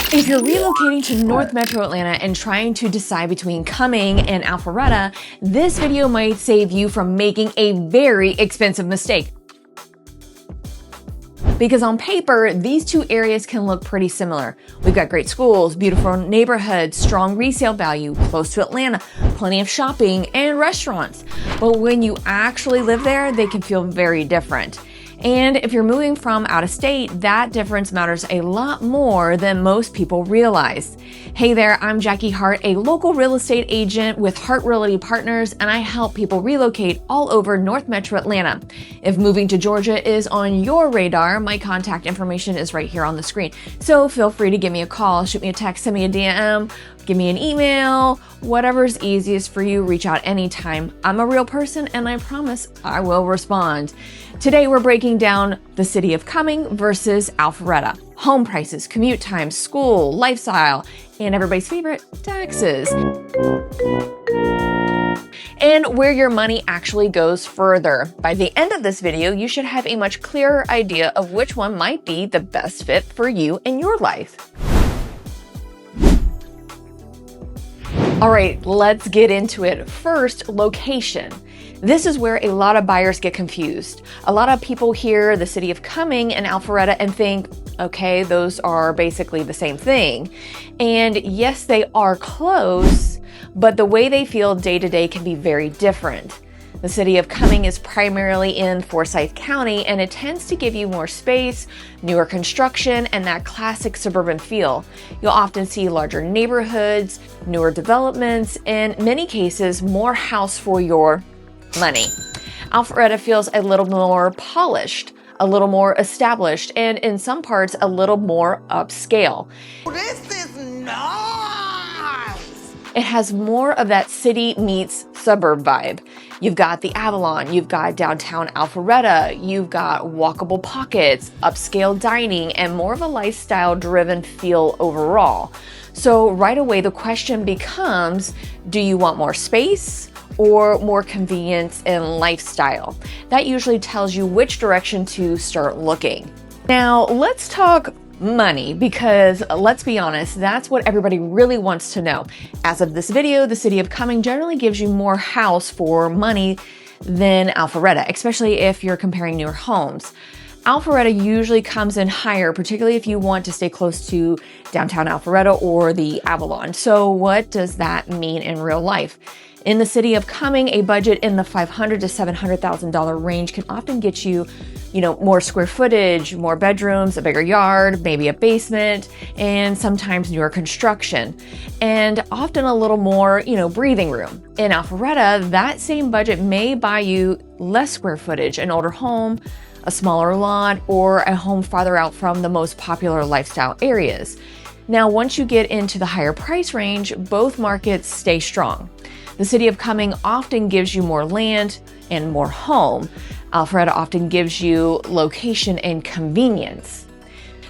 If you're relocating to North Metro Atlanta and trying to decide between Cumming and Alpharetta, this video might save you from making a very expensive mistake. Because on paper, these two areas can look pretty similar. We've got great schools, beautiful neighborhoods, strong resale value, close to Atlanta, plenty of shopping and restaurants. But when you actually live there, they can feel very different. And if you're moving from out of state, that difference matters a lot more than most people realize. Hey there, I'm Jacquee Hart, a local real estate agent with Hart Realty Partners, and I help people relocate all over North Metro Atlanta. If moving to Georgia is on your radar, my contact information is right here on the screen. So feel free to give me a call, shoot me a text, send me a DM, give me an email, whatever's easiest for you, reach out anytime. I'm a real person and I promise I will respond. Today we're breaking down the city of Cumming versus Alpharetta. Home prices, commute times, school, lifestyle, and everybody's favorite, taxes. And where your money actually goes further. By the end of this video, you should have a much clearer idea of which one might be the best fit for you and your life. All right, let's get into it. First, location. This is where a lot of buyers get confused. A lot of people hear the city of Cumming and Alpharetta and think, okay, those are basically the same thing. And yes, they are close, but the way they feel day to day can be very different. The city of Cumming is primarily in Forsyth County, and it tends to give you more space, newer construction, and that classic suburban feel. You'll often see larger neighborhoods, newer developments, and in many cases, more house for your money. Alpharetta feels a little more polished, a little more established, and in some parts, a little more upscale. This is nice! It has more of that city meets suburb vibe. You've got the Avalon, you've got downtown Alpharetta, you've got walkable pockets, upscale dining, and more of a lifestyle-driven feel overall. So right away, the question becomes, do you want more space or more convenience and lifestyle? That usually tells you which direction to start looking. Now, let's talk money, because let's be honest, that's what everybody really wants to know. As of this video, the city of Cumming generally gives you more house for money than Alpharetta, especially if you're comparing newer homes. Alpharetta usually comes in higher, particularly if you want to stay close to downtown Alpharetta or the Avalon. So what does that mean in real life? In the city of Cumming, a budget in the $500,000 to $700,000 range can often get you, more square footage, more bedrooms, a bigger yard, maybe a basement, and sometimes newer construction, and often a little more, breathing room. In Alpharetta, that same budget may buy you less square footage, an older home, a smaller lot, or a home farther out from the most popular lifestyle areas. Now, once you get into the higher price range, both markets stay strong. The city of Cumming often gives you more land and more home. Alpharetta often gives you location and convenience.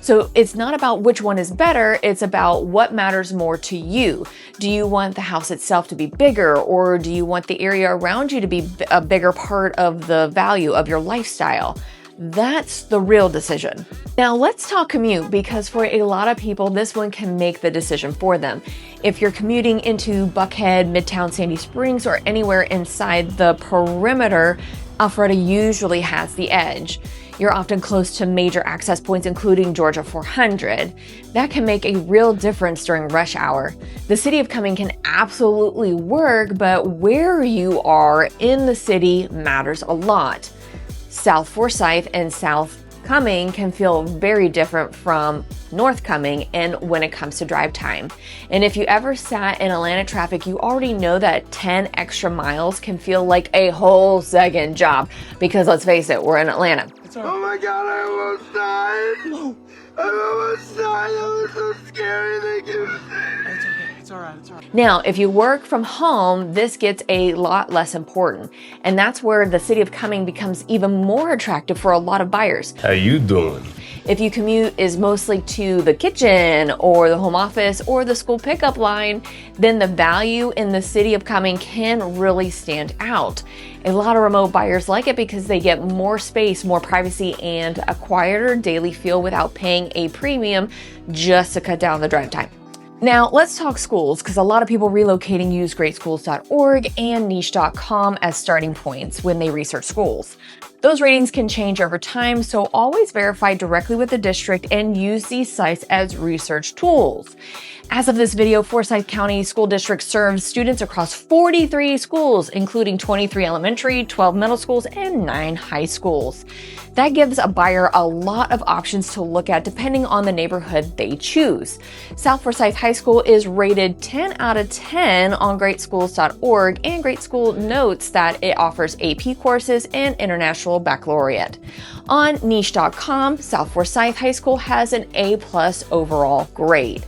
So it's not about which one is better, it's about what matters more to you. Do you want the house itself to be bigger, or do you want the area around you to be a bigger part of the value of your lifestyle? That's the real decision. Now let's talk commute, because for a lot of people, this one can make the decision for them. If you're commuting into Buckhead, Midtown Sandy Springs, or anywhere inside the perimeter, Alpharetta usually has the edge. You're often close to major access points, including Georgia 400. That can make a real difference during rush hour. The city of Cumming can absolutely work, but where you are in the city matters a lot. South Forsyth and South Cumming can feel very different from North Cumming and when it comes to drive time. And if you ever sat in Atlanta traffic, you already know that 10 extra miles can feel like a whole second job, because let's face it, we're in Atlanta. Oh my God, I almost died. No. I almost died. That was so scary. Thank you. It's okay. It's all right. It's all right. Now, if you work from home, this gets a lot less important. And that's where the city of Cumming becomes even more attractive for a lot of buyers. How you doing? If your commute is mostly to the kitchen or the home office or the school pickup line, then the value in the city of Cumming can really stand out. A lot of remote buyers like it because they get more space, more privacy, and a quieter daily feel without paying a premium just to cut down the drive time. Now, let's talk schools, because a lot of people relocating use greatschools.org and niche.com as starting points when they research schools. Those ratings can change over time, so always verify directly with the district and use these sites as research tools. As of this video, Forsyth County School District serves students across 43 schools, including 23 elementary, 12 middle schools, and 9 high schools. That gives a buyer a lot of options to look at depending on the neighborhood they choose. South Forsyth High School is rated 10 out of 10 on greatschools.org, and Great School notes that it offers AP courses and International Baccalaureate. On niche.com, South Forsyth High School has an A+ overall grade.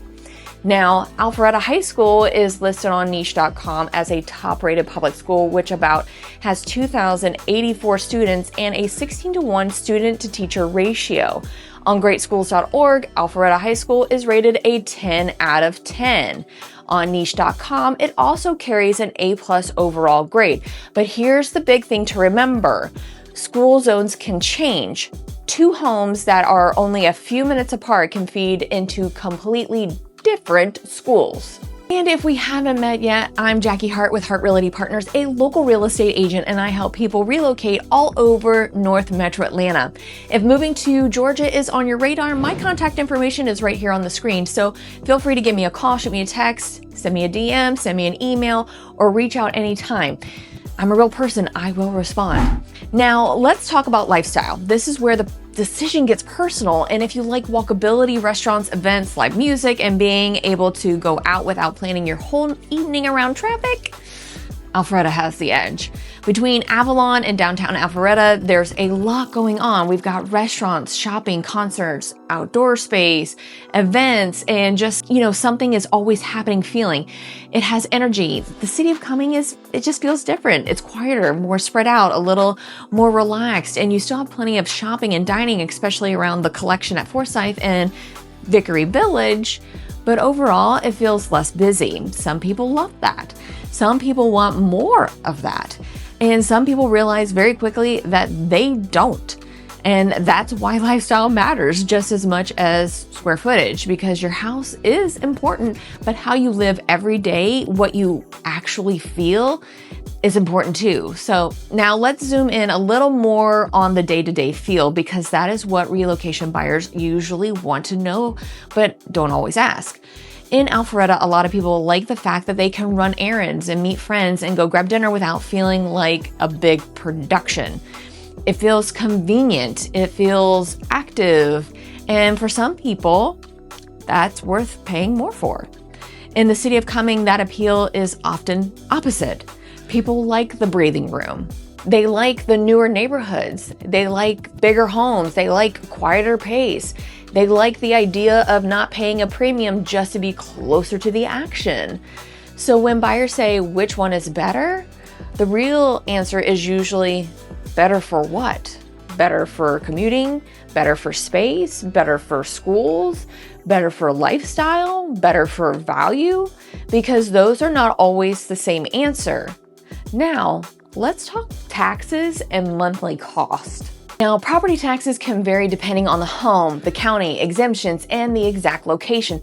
Now, Alpharetta High School is listed on niche.com as a top-rated public school, which has 2,084 students and a 16-to-1 student-to-teacher ratio. On greatschools.org, Alpharetta High School is rated a 10 out of 10. On niche.com, it also carries an A+ overall grade. But here's the big thing to remember. School zones can change. Two homes that are only a few minutes apart can feed into completely different schools. And if we haven't met yet, I'm Jacquee Hart with Hart Realty Partners, a local real estate agent, and I help people relocate all over North Metro Atlanta. If moving to Georgia is on your radar, my contact information is right here on the screen. So feel free to give me a call, shoot me a text, send me a DM, send me an email, or reach out anytime. I'm a real person, I will respond. Now, let's talk about lifestyle. This is where the decision gets personal, and if you like walkability, restaurants, events, live music, and being able to go out without planning your whole evening around traffic, Alpharetta has the edge. Between Avalon and downtown Alpharetta, there's a lot going on. We've got restaurants, shopping, concerts, outdoor space, events, and just, something is always happening feeling. It has energy. The city of Cumming it just feels different. It's quieter, more spread out, a little more relaxed, and you still have plenty of shopping and dining, especially around the collection at Forsyth and Vickery Village. But overall, it feels less busy. Some people love that. Some people want more of that. And some people realize very quickly that they don't. And that's why lifestyle matters just as much as square footage, because your house is important, but how you live every day, what you actually feel, is important too. So now let's zoom in a little more on the day-to-day feel, because that is what relocation buyers usually want to know, but don't always ask. In Alpharetta, a lot of people like the fact that they can run errands and meet friends and go grab dinner without feeling like a big production. It feels convenient, it feels active, and for some people, that's worth paying more for. In the city of Cumming, that appeal is often opposite. People like the breathing room. They like the newer neighborhoods. They like bigger homes. They like quieter pace. They like the idea of not paying a premium just to be closer to the action. So when buyers say which one is better, the real answer is usually better for what? Better for commuting, better for space, better for schools, better for lifestyle, better for value, because those are not always the same answer. Now, let's talk taxes and monthly cost. Now, property taxes can vary depending on the home, the county, exemptions, and the exact location.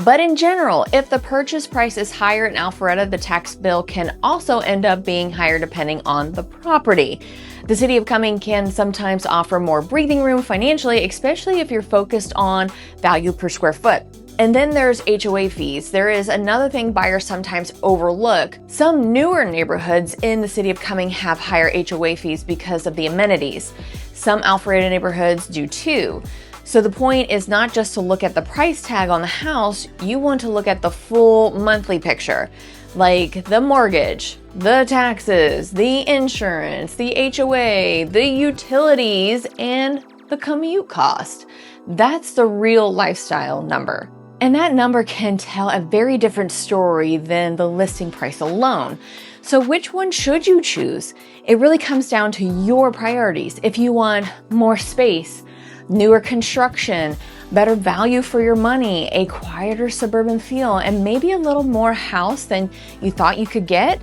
But in general, if the purchase price is higher in Alpharetta, the tax bill can also end up being higher depending on the property. The city of Cumming can sometimes offer more breathing room financially, especially if you're focused on value per square foot. And then there's HOA fees. There is another thing buyers sometimes overlook. Some newer neighborhoods in the city of Cumming have higher HOA fees because of the amenities. Some Alpharetta neighborhoods do too. So the point is not just to look at the price tag on the house, you want to look at the full monthly picture, like the mortgage, the taxes, the insurance, the HOA, the utilities, and the commute cost. That's the real lifestyle number. And that number can tell a very different story than the listing price alone. So which one should you choose? It really comes down to your priorities. If you want more space, newer construction, better value for your money, a quieter suburban feel, and maybe a little more house than you thought you could get,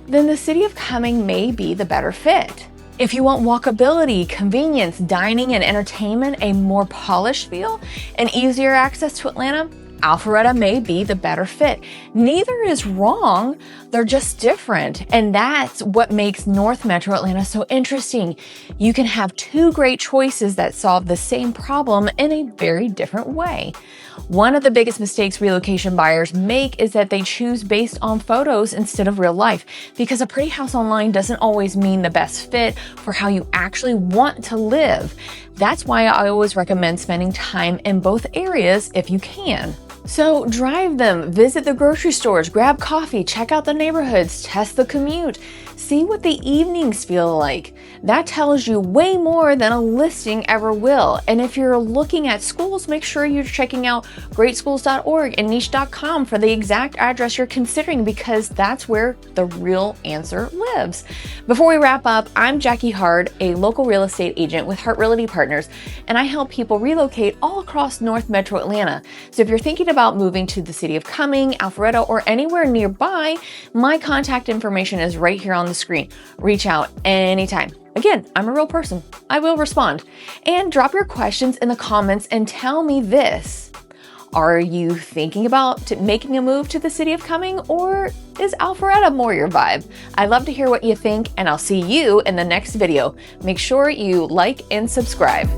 then the city of Cumming may be the better fit. If you want walkability, convenience, dining, and entertainment, a more polished feel, and easier access to Atlanta, Alpharetta may be the better fit. Neither is wrong, they're just different. And that's what makes North Metro Atlanta so interesting. You can have two great choices that solve the same problem in a very different way. One of the biggest mistakes relocation buyers make is that they choose based on photos instead of real life, because a pretty house online doesn't always mean the best fit for how you actually want to live. That's why I always recommend spending time in both areas if you can. So drive them, visit the grocery stores, grab coffee, check out the neighborhoods, test the commute, see what the evenings feel like. That tells you way more than a listing ever will. And if you're looking at schools, make sure you're checking out greatschools.org and niche.com for the exact address you're considering, because that's where the real answer lives. Before we wrap up, I'm Jacquee Hart, a local real estate agent with Hart Realty Partners, and I help people relocate all across North Metro Atlanta. So if you're thinking about moving to the city of Cumming, Alpharetta, or anywhere nearby, my contact information is right here on the screen. Reach out anytime. Again, I'm a real person. I will respond. And drop your questions in the comments and tell me this. Are you thinking about making a move to the city of Cumming, or is Alpharetta more your vibe? I'd love to hear what you think, and I'll see you in the next video. Make sure you like and subscribe.